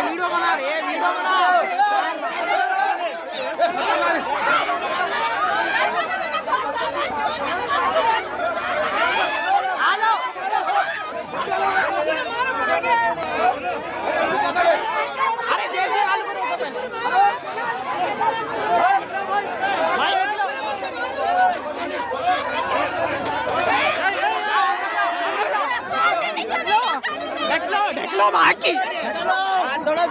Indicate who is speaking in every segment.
Speaker 1: Video बना रहे हैं, वीडियो बना बाकी थोड़ा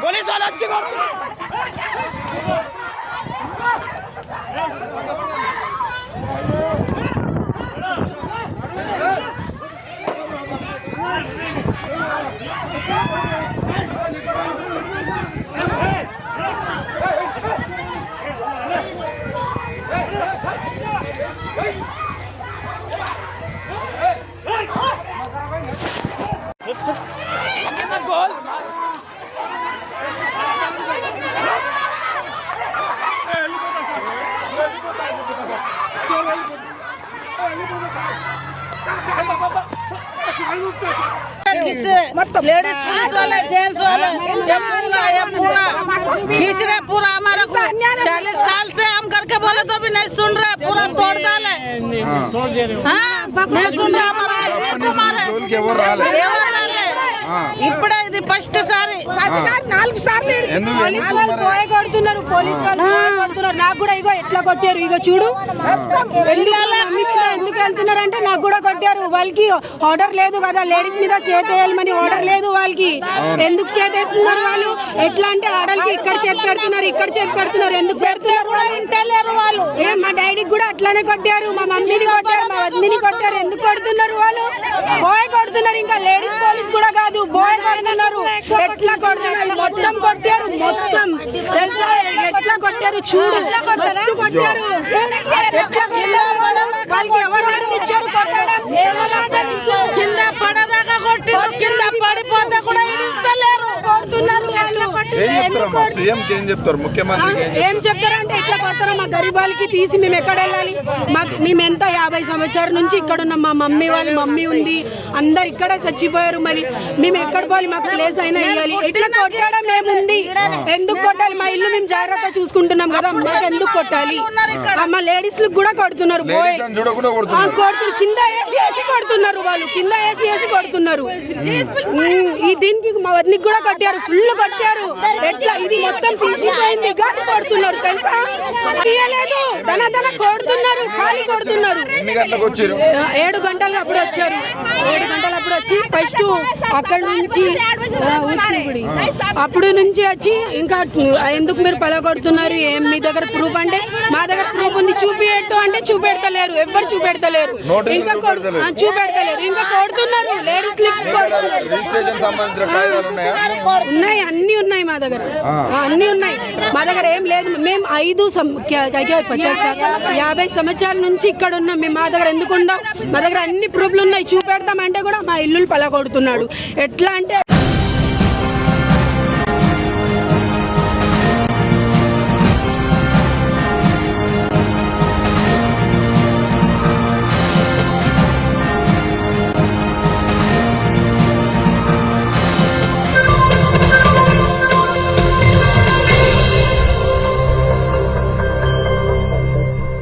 Speaker 1: पुलिस वाला अच्छी बात गोल
Speaker 2: लेडीज पुलिस वाले जेंट्स वाले ये पूरा खींच रहे पूरा हमारा 40 साल से हम करके बोले तो भी नहीं सुन रहे, पूरा तोड़ डाले। नहीं सुन रहे हमारा ఇప్పుడే ఇది ఫస్ట్ సారి 4 సార్లు పోయి కొడుతున్నారు పోలీసు వాళ్ళు కొడుతున్నారు. నాకు కూడా ఇగో ఎట్లా కొట్టారు, ఇగో చూడు ఎందుకు వెళ్తున్నారు అంటే నాకు కూడా కొట్టారు. వాళ్ళకి ఆర్డర్ లేదు కదా, లేడీస్ మీద చేతేయాలని ఆర్డర్ లేదు వాళ్ళకి. ఎందుకు చేతేస్తున్నారు వాళ్ళు? ఎట్లా అంటే ఆడలకి ఇక్కడ చేతి పెడుతున్నారు, ఇక్కడ చేతి పెడుతున్నారు. ఎందుకు పెడుతున్నారు వాళ్ళు? ఇంటలేరు వాళ్ళు. మా డాడీకి కూడా అట్లానే కొట్టారు, మా మమ్మీని కొట్టారు, మా వదిని కొట్టారు. ఎందుకు కొడుతున్నారు వాళ్ళు? పోయి కొడుతున్నారు. ఇంకా లేడీస్ పోలీస్ కూడా కాదు, బోయ్ కొడుతున్నారు. ఎట్లా కొడుతున్నారు? మొత్తం కొట్టారు, మొత్తం తెలుసా ఎట్లా కొట్టారు? చూడు కొట్టారు. వాళ్ళకి ఎవరు ఆర్డర్ ఇచ్చారు కొట్టడం? కింద పడదాకా కొట్టి కింద పడిపోతే కూడా ఇస్తలేరు, కొడుతున్నారు. ఏం చెప్తారంటే ఎట్లా కొడతారో మా గరీబాలకి తీసి మేము ఎక్కడ వెళ్ళాలి? మేము ఎంత 50 సంవత్సరాల నుంచి ఇక్కడ ఉన్నాం. మా మమ్మీ వాళ్ళ మమ్మీ ఉంది, అందరు ఇక్కడే చచ్చిపోయారు. మరి మేము ఎక్కడ పోవాలి? మాకు ప్లేస్ అయినా ఇవ్వాలి. ఎట్లా కొట్టడం ఏముంది? ఎందుకు కొట్టాలి? మా ఇల్లు మేము జాగ్రత్త చూసుకుంటున్నాం కదా, మాకు ఎందుకు కొట్టాలి? మా లేడీస్ కూడా కొడుతున్నారు, పోయి కొడుతున్నారు. కింద వేసి కొడుతున్నారు వాళ్ళు, కింద వేసి కొడుతున్నారు. ఈ దీనికి మా వదినికి కూడా కొట్టారు, ఫుల్ కొట్టారు. ఎట్లా ఇది మొత్తం తీసిపోయింది కానీ కొడుతున్నారు తెలుసా? తీయలేదు, దన కొడుతున్నారు, ఖాళీ కొడుతున్నారు. 7 గంటలు అప్పుడు వచ్చారు. 7 గంటలు అప్పుడు వచ్చి ఫస్ట్ అక్కడ నుంచి అప్పుడు నుంచి వచ్చి ఇంకా ఎందుకు మీరు పలగొడుతున్నారు? ఏం మీ దగ్గర ప్రూఫ్ అంటే మా దగ్గర ప్రూఫ్ ఉంది చూపెట్టు అంటే చూపెడతలేరు, ఎవరు చూపెడతలేరు. ఇంకా చూపెడతలేరు, ఇంకా కొడుతున్నారు. లేడీస్ ఉన్నాయి, అన్ని ఉన్నాయి మా దగ్గర, అన్ని ఉన్నాయి మా దగ్గర. ఏం లేదు, మేము 50 సంవత్సరాల నుంచి ఇక్కడ ఉన్నాం. మేము మా దగ్గర ఎందుకు ఉండవు? మా దగ్గర అన్ని ప్రూఫ్లు ఉన్నాయి, చూపెడతామంటే కూడా మా ఇల్లులు పలగొడుతున్నాడు. ఎట్లా అంటే